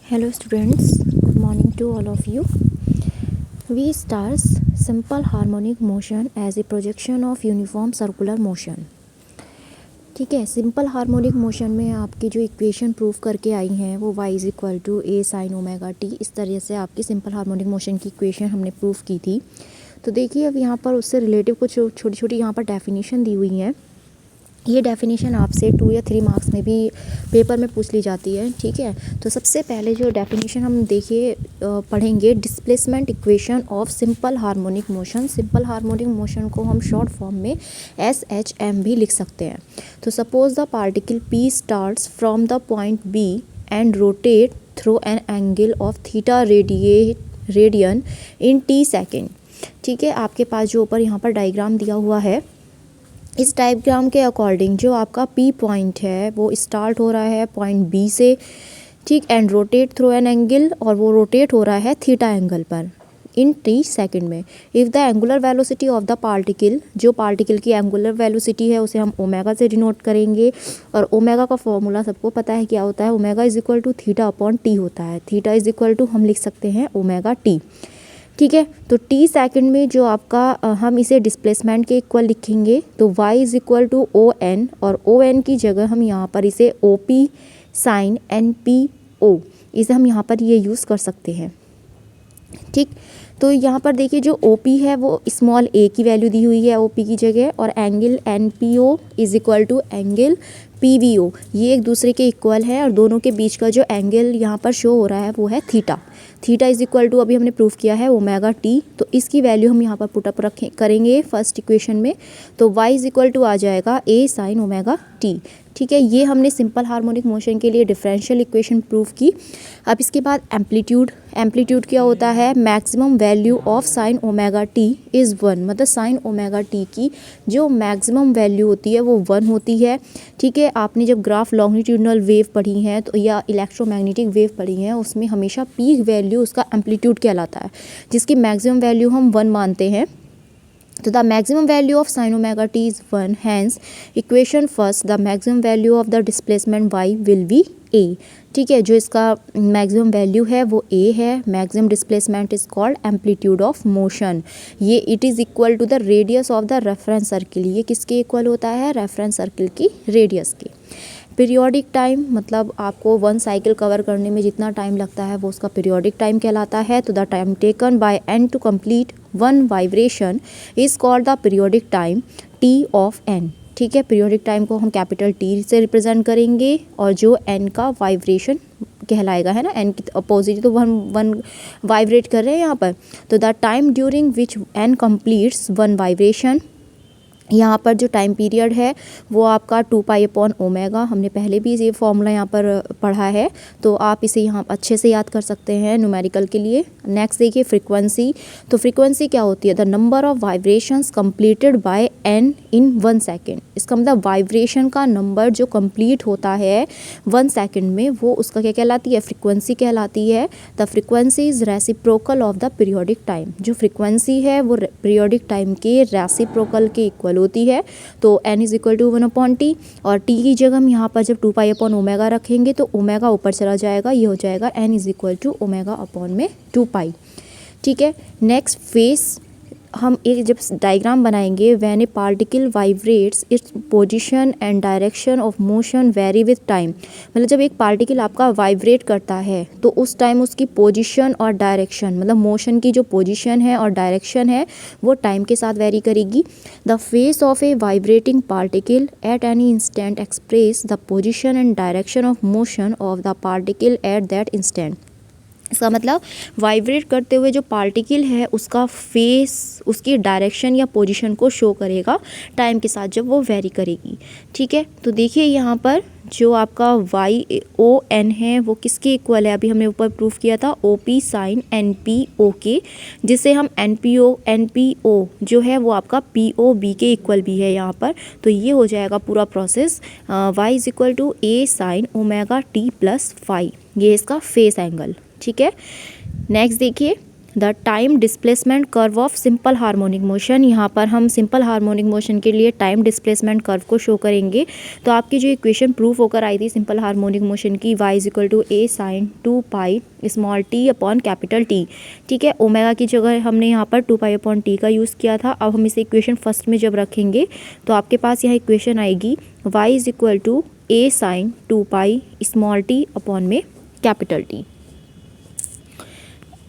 Hello students, good morning to all of you. We start simple harmonic motion as a projection of uniform circular motion. ठीक है, simple harmonic motion में आपकी जो equation proof करके आई हैं वो y is equal to a sine omega t, इस तरह से आपकी सिंपल हार्मोनिक मोशन की इक्वेशन हमने प्रूफ की थी। तो देखिए अब यहाँ पर उससे रिलेटिव कुछ छोटी छोटी यहाँ पर डेफिनेशन दी हुई हैं। ये डेफिनेशन आपसे 2 या 3 मार्क्स में भी पेपर में पूछ ली जाती है। ठीक है, तो सबसे पहले जो डेफिनेशन हम देखिए पढ़ेंगे, displacement equation of simple harmonic motion. Simple harmonic motion को हम शॉर्ट फॉर्म में SHM भी लिख सकते हैं। तो suppose the particle P starts from the point B and rotate through an angle of theta radian in T second. ठीक है, आपके पास जो ऊपर यहाँ पर डायग्राम दिया हुआ है, इस डायग्राम के अकॉर्डिंग जो आपका P पॉइंट है वो स्टार्ट हो रहा है पॉइंट B से, ठीक, and rotate through an angle, और वो रोटेट हो रहा है थीटा एंगल पर इन T सेकेंड में। If the angular velocity of the particle, जो पार्टिकल की एंगुलर वेलोसिटी है उसे हम ओमेगा से डिनोट करेंगे, और ओमेगा का फॉर्मूला सबको पता है क्या होता है, omega is equal to theta upon t होता है। थीटा इज इक्वल टू हम लिख सकते हैं ओमेगा टी। ठीक है, तो T सेकंड में जो आपका हम इसे डिस्प्लेसमेंट के इक्वल लिखेंगे, तो y is equal to O N, और ओ एन की जगह हम यहाँ पर इसे O P sine N P O, इसे हम यहाँ पर ये यूज़ कर सकते हैं। ठीक, तो यहाँ पर देखिए जो ओ पी है वो स्मॉल a की वैल्यू दी हुई है ओ पी की जगह, और angle N P O is equal to angle P V O, ये एक दूसरे के इक्वल है, और दोनों के बीच का जो एंगल यहाँ पर शो हो रहा है वो है theta. Theta is equal to अभी हमने प्रूफ किया है ओमेगा टी, तो इसकी वैल्यू हम यहाँ पर पुटअप करेंगे फर्स्ट इक्वेशन में, तो y इज इक्वल टू आ जाएगा a साइन ओमेगा टी। ठीक है, ये हमने सिंपल हार्मोनिक मोशन के लिए डिफरेंशियल इक्वेशन प्रूफ की। अब इसके बाद एम्पलीट्यूड क्या होता है, maximum value of sine omega t is 1, मतलब साइन ओमेगा टी की जो मैक्सिमम वैल्यू होती है वो 1 होती है। ठीक है, आपने जब ग्राफ लॉन्गिट्यूडनल वेव पढ़ी हैं तो या इलेक्ट्रोमैग्नेटिक वेव पढ़ी हैं, उसमें हमेशा पीक वैल्यू उसका एम्पलीट्यूड कहलाता है, जिसकी मैक्सिमम वैल्यू हम 1 मानते हैं। तो the maximum value of sine omega t is 1, hence equation first the maximum value of the displacement y will be a। ठीक है, जो इसका मैक्सिमम वैल्यू है वो a है। Maximum displacement is called amplitude of motion. ये it is equal to the radius of the reference circle. ये किसके इक्वल होता है, रेफरेंस सर्किल की रेडियस के। पीरियोडिक टाइम, मतलब आपको 1 साइकिल कवर करने में जितना टाइम लगता है वो उसका पीरियोडिक टाइम कहलाता है। तो the time taken by n to complete 1 vibration is called the periodic time t of n। ठीक है, पीरियोडिक टाइम को हम कैपिटल T से रिप्रेजेंट करेंगे, और जो n का वाइब्रेशन कहलाएगा, है ना, n की अपोजिट, तो वन वाइब्रेट कर रहे हैं यहाँ पर। तो the time during which n completes 1 vibration, यहाँ पर जो टाइम पीरियड है वो आपका 2 पाई अपॉन ओमेगा, हमने पहले भी ये फॉर्मूला यहाँ पर पढ़ा है, तो आप इसे यहाँ अच्छे से याद कर सकते हैं न्यूमेरिकल के लिए। नेक्स्ट देखिए फ्रीक्वेंसी। तो फ्रीक्वेंसी क्या होती है, the number of vibrations completed by n in 1 second. इसका मतलब वाइब्रेशन का नंबर जो कंप्लीट होता है 1 सेकेंड में वो उसका क्या कहलाती है, फ्रीक्वेंसी कहलाती है। The frequency is reciprocal of the periodic time. जो फ्रीक्वेंसी है वो पीरियोडिक टाइम के रेसिप्रोकल के इक्वल होती है। तो n is equal to 1 upon t, और t की जगह हम यहाँ पर जब 2 पाई अपॉन ओमेगा रखेंगे तो ओमेगा ऊपर चला जाएगा, ये हो जाएगा n is equal to omega upon में 2 पाई। ठीक है, नेक्स्ट फेस, हम एक जब डायग्राम बनाएंगे, when A particle vibrates its position and direction of motion very with time. मतलब जब एक पार्टिकल आपका वाइब्रेट करता है तो उस टाइम उसकी पोजीशन और डायरेक्शन, मतलब मोशन की जो पोजीशन है और डायरेक्शन है वो टाइम के साथ वेरी करेगी। The face of A vibrating particle at any instant express the position and direction of motion of the particle at that instant. इसका मतलब वाइब्रेट करते हुए जो पार्टिकल है उसका फेस उसकी डायरेक्शन या पोजीशन को शो करेगा टाइम के साथ जब वो वेरी करेगी। ठीक है, तो देखिए यहाँ पर जो आपका y o n है वो किसके इक्वल है, अभी हमने ऊपर प्रूफ किया था O P sine N P O के, जिसे हम एन पी ओ जो है वो आपका पी ओ बी के इक्वल भी है यहाँ पर। तो ये हो जाएगा पूरा process y is equal to a sine omega t plus phi, ये इसका फेस एंगल। ठीक है, नेक्स्ट देखिए the time displacement curve of simple harmonic motion. यहाँ पर हम सिंपल हार्मोनिक मोशन के लिए टाइम डिस्प्लेसमेंट कर्व को शो करेंगे। तो आपकी जो इक्वेशन प्रूफ होकर आई थी सिंपल हार्मोनिक मोशन की, y = a sin 2 pi small t upon capital T, ठीक है। ओमेगा की जगह हमने यहाँ पर 2 पाई अपॉन t का यूज़ किया था। अब हम इसे इक्वेशन फर्स्ट में जब रखेंगे तो आपके पास यहाँ इक्वेशन आएगी y = a sin 2 pi small t upon में कैपिटल T,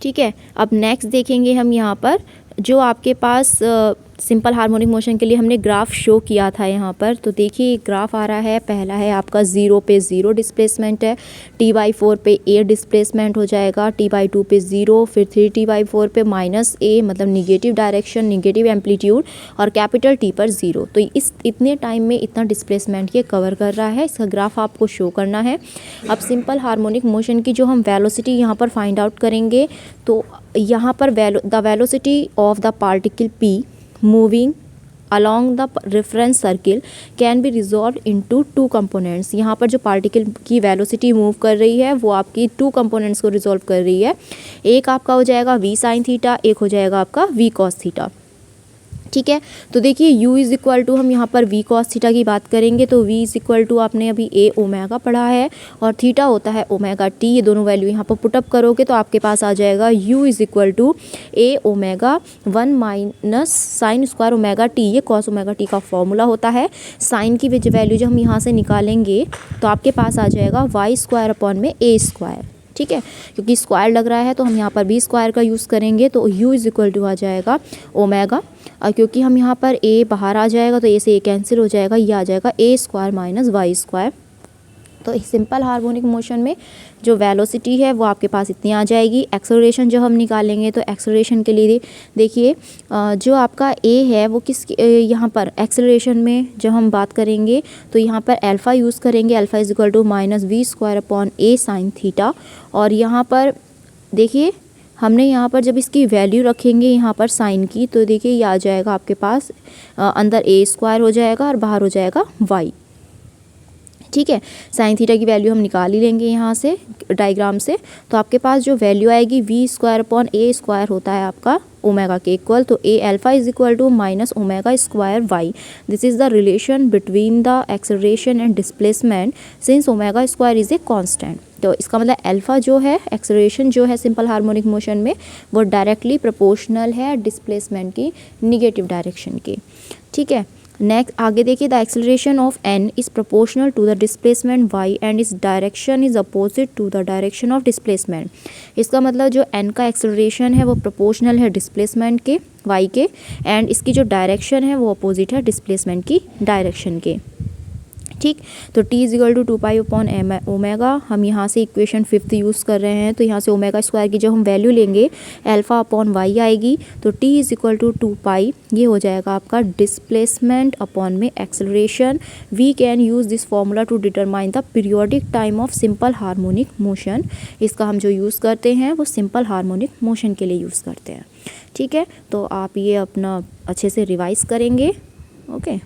ठीक है। अब नेक्स्ट देखेंगे हम यहाँ पर जो आपके पास सिंपल हार्मोनिक मोशन के लिए हमने ग्राफ शो किया था यहाँ पर। तो देखिए ग्राफ आ रहा है, पहला है आपका 0 पे 0 डिस्प्लेसमेंट है, t/4 पे a डिस्प्लेसमेंट हो जाएगा, t/2 पे 0, फिर 3t/4 पे -a मतलब निगेटिव डायरेक्शन, निगेटिव एम्पलीट्यूड, और कैपिटल T पर 0। तो इस इतने टाइम में इतना डिस्प्लेसमेंट ये कवर कर रहा है, इसका ग्राफ आपको शो करना है। अब सिंपल हार्मोनिक मोशन की जो हम वेलोसिटी यहाँ पर फाइंड आउट करेंगे, तो यहाँ पर the velocity of the particle p moving along the reference circle can be resolved into 2 components। यहाँ पर जो पार्टिकल की वेलोसिटी मूव कर रही है वो आपकी 2 कंपोनेंट्स को रिजॉल्व कर रही है। एक आपका हो जाएगा v sin थीटा, एक हो जाएगा आपका v cos थीटा, ठीक है। तो देखिए u = हम यहाँ पर v cos थीटा की बात करेंगे तो v = आपने अभी a ओमेगा पढ़ा है और थीटा होता है ओमेगा t। ये दोनों वैल्यू यहाँ पर पुटअप करोगे तो आपके पास आ जाएगा u = a omega 1 - sin square omega t। ये cos ओमेगा t का फॉर्मूला होता है। साइन की वैल्यू जब हम यहाँ से निकालेंगे तो आपके पास आ जाएगा y² अपॉन में a², ठीक है। क्योंकि स्क्वायर लग रहा है तो हम यहाँ पर b² का यूज़ करेंगे तो u = आ जाएगा ओमेगा, और क्योंकि हम यहाँ पर a बाहर आ जाएगा तो a से a कैंसिल हो जाएगा, ये आ जाएगा a² - y²। तो इस सिंपल हार्मोनिक मोशन में जो वेलोसिटी है वो आपके पास इतनी आ जाएगी। एक्सेलरेशन जो हम निकालेंगे तो एक्सेलरेशन के लिए देखिए जो आपका a है वो किस यहाँ पर एक्सेलरेशन में जब हम बात करेंगे तो यहाँ पर अल्फ़ा यूज़ करेंगे। Alpha = -v² upon a sin theta. और यहाँ पर देखिए हमने यहाँ पर जब इसकी वैल्यू रखेंगे यहाँ पर साइन की तो देखिए ये आ जाएगा आपके पास अंदर a² हो जाएगा और बाहर हो जाएगा y, ठीक है। साइन थीटा की वैल्यू हम निकाल ही लेंगे यहाँ से डायग्राम से। तो आपके पास जो वैल्यू आएगी v² अपॉन a² होता है आपका ओमेगा के इक्वल। तो a alpha = -omega this is the relation between the acceleration and displacement since omega is a constant. तो इसका मतलब अल्फ़ा जो है एक्सेलरेशन जो है सिंपल हार्मोनिक मोशन में वो डायरेक्टली प्रोपोर्शनल है डिस्प्लेसमेंट की निगेटिव डायरेक्शन की, ठीक है। नेक्स्ट आगे देखिए the acceleration of n is proportional to the displacement y and its direction is opposite to the direction of displacement. इसका मतलब जो n का एक्सेलरेशन है वो प्रोपोर्शनल है डिस्प्लेसमेंट के y के, एंड इसकी जो डायरेक्शन है वो अपोजिट है डिस्प्लेसमेंट की डायरेक्शन के, ठीक। तो t = 2 पाई अपॉन ओमेगा। हम यहाँ से इक्वेशन 5th यूज़ कर रहे हैं तो यहाँ से ओमेगा² की जब हम वैल्यू लेंगे अल्फ़ा अपॉन y आएगी तो t = 2 पाई, ये हो जाएगा आपका डिस्प्लेसमेंट अपॉन में acceleration. We can use this formula to determine the periodic time of simple harmonic motion. इसका हम जो यूज़ करते हैं वो सिंपल हार्मोनिक मोशन के लिए यूज़ करते हैं, ठीक है। तो आप ये अपना अच्छे से रिवाइज़ करेंगे, ओके।